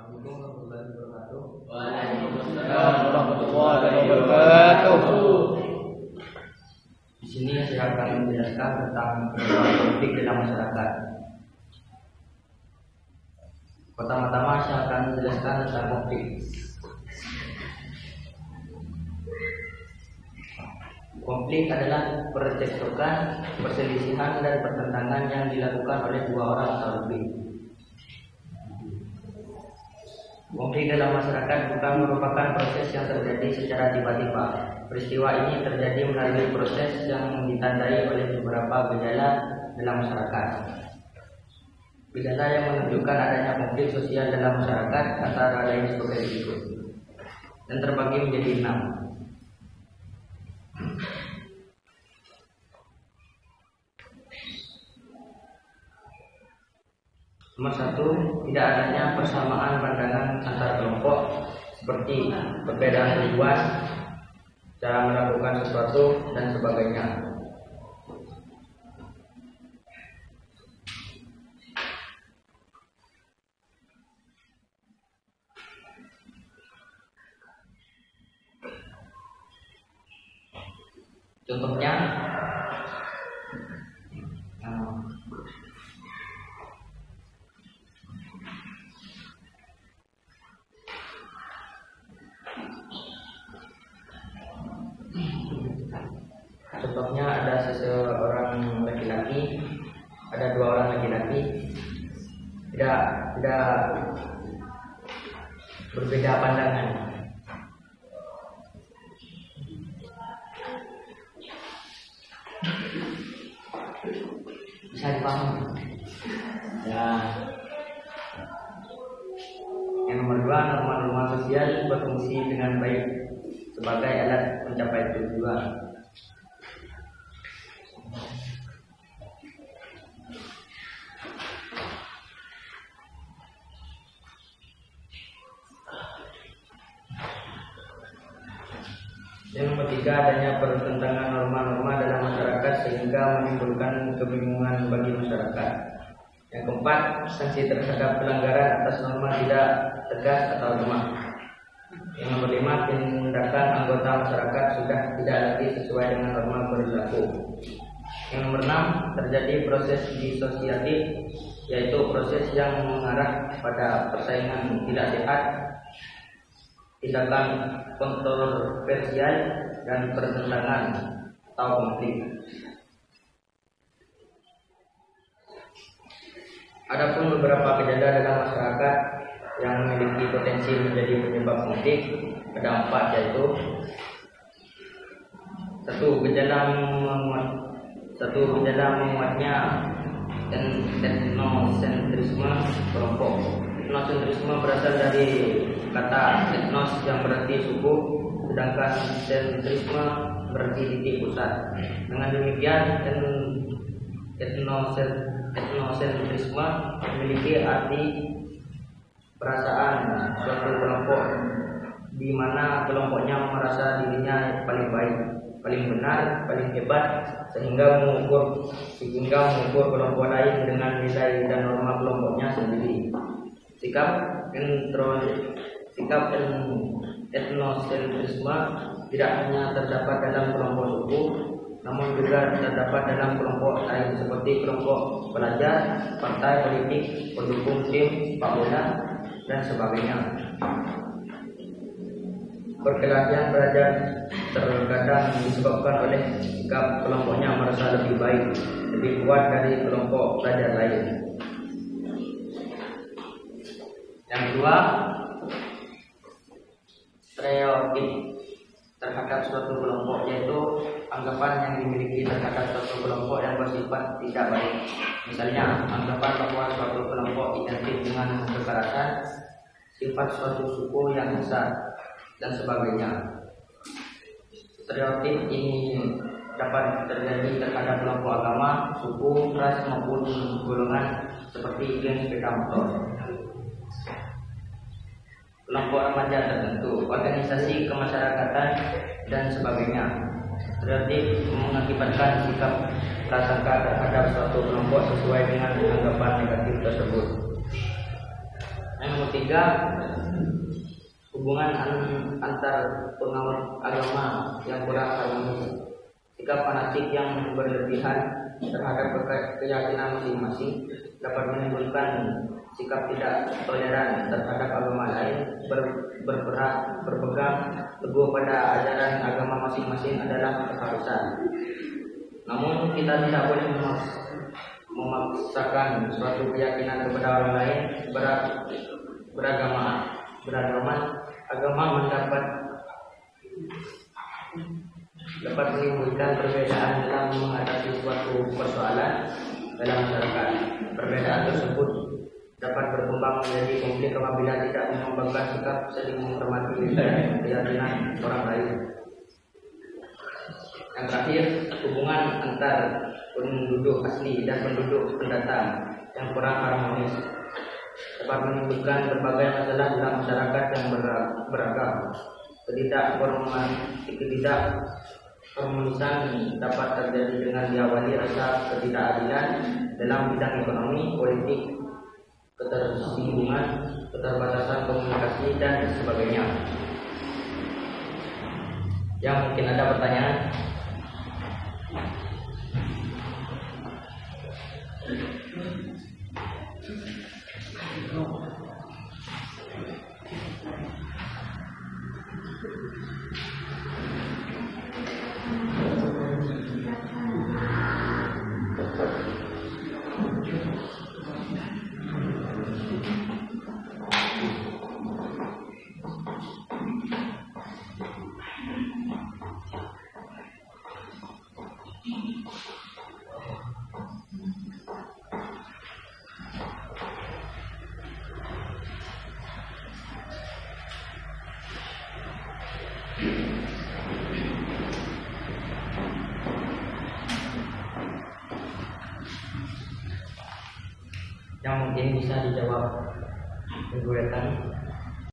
Assalamualaikum warahmatullahi wabarakatuh. Waalaikumsalam warahmatullahi wabarakatuh. Di sini saya akan menjelaskan tentang konflik dalam masyarakat. Pertama-tama saya akan menjelaskan tentang konflik. Konflik adalah percekcokan, perselisihan dan pertentangan yang dilakukan oleh dua orang atau lebih. Konflik dalam masyarakat bukan merupakan proses yang terjadi secara tiba-tiba. Peristiwa ini terjadi melalui proses yang ditandai oleh beberapa gejala dalam masyarakat. Gejala yang menunjukkan adanya konflik sosial dalam masyarakat antara lain sebagai berikut, dan terbagi menjadi 6. Nomor 1, tidak adanya persamaan pandangan antar kelompok seperti perbedaan tujuan, cara melakukan sesuatu, dan sebagainya. Contohnya, ada seseorang laki-laki, ada 2 orang laki-laki, tidak berbeda pandangan. Bisa dipahami? Ya. Yang nomor 2, norma-norma sosial berfungsi dengan baik sebagai alat mencapai tujuan. Yang nomor 3, adanya pertentangan norma-norma dalam masyarakat sehingga menimbulkan kebingungan bagi masyarakat. Yang keempat, sanksi terhadap pelanggaran atas norma tidak tegas atau lemah. Yang nomor 5, tindakan anggota masyarakat sudah tidak lagi sesuai dengan norma berlaku. Yang nomor 6, terjadi proses disosiatif, yaitu proses yang mengarah pada persaingan tidak sehat, tindakan kontroversial, dan pertentangan atau konflik. Adapun beberapa gejala dalam masyarakat yang memiliki potensi menjadi penyebab konflik ada 4, yaitu 1. Gejala menguatnya etnosentrisme kelompok. Etnosentrisme berasal dari kata etnos yang berarti suku, sedangkan sentrisme berarti titik pusat. Dengan demikian, etnosentrisme memiliki arti perasaan suatu kelompok di mana kelompoknya merasa dirinya paling baik, paling benar, paling hebat, sehingga mengukur kelompok lain dengan nilai dan norma kelompoknya sendiri. Sikap etnosentrisme tidak hanya terdapat dalam kelompok suku, namun juga terdapat dalam kelompok lain seperti kelompok pelajar, partai politik, pendukung tim sepak bola, dan sebagainya. Perkelahian pelajar terkadang disebabkan oleh sikap kelompoknya merasa lebih baik, lebih kuat dari kelompok pelajar lain. Yang kedua, stereotip terhadap suatu kelompok, yaitu anggapan yang dimiliki terhadap suatu kelompok yang bersifat tidak baik. Misalnya, anggapan bahwa suatu kelompok identik dengan kekerasan, sifat suatu suku yang besar, dan sebagainya. Stereotip ini dapat terjadi terhadap kelompok agama, suku, ras maupun golongan seperti geng sepeda motor, kelompok remaja tertentu, organisasi kemasyarakatan, dan sebagainya. Stereotip mengakibatkan sikap prasangka terhadap suatu kelompok sesuai dengan anggapan negatif tersebut. Yang nomor 3, ketiga, hubungan antar pengamat agama yang kurang harmonis. Sikap fanatik yang berlebihan terhadap keyakinan masing-masing dapat menimbulkan sikap tidak toleran terhadap agama lain. Berpegang teguh pada ajaran agama masing-masing adalah keharusan. Namun kita tidak boleh memaksakan suatu keyakinan kepada orang lain. Beragama dapat menimbulkan perbedaan dalam menghadapi suatu persoalan dalam masyarakat. Perbedaan tersebut dapat berkembang menjadi konflik apabila tidak mengembangkan sikap saling menghormati keyakinan orang lain. Yang terakhir, hubungan antar penduduk asli dan penduduk pendatang yang kurang harmonis dapat menimbulkan berbagai masalah dalam masyarakat yang beragam. Ketidakharmonisan dapat terjadi dengan diawali rasa ketidakadilan dalam bidang ekonomi, politik, ketersinggungan, keterbatasan komunikasi, dan sebagainya. Yang mungkin ada pertanyaan? Yang mungkin bisa dijawab minggu depan.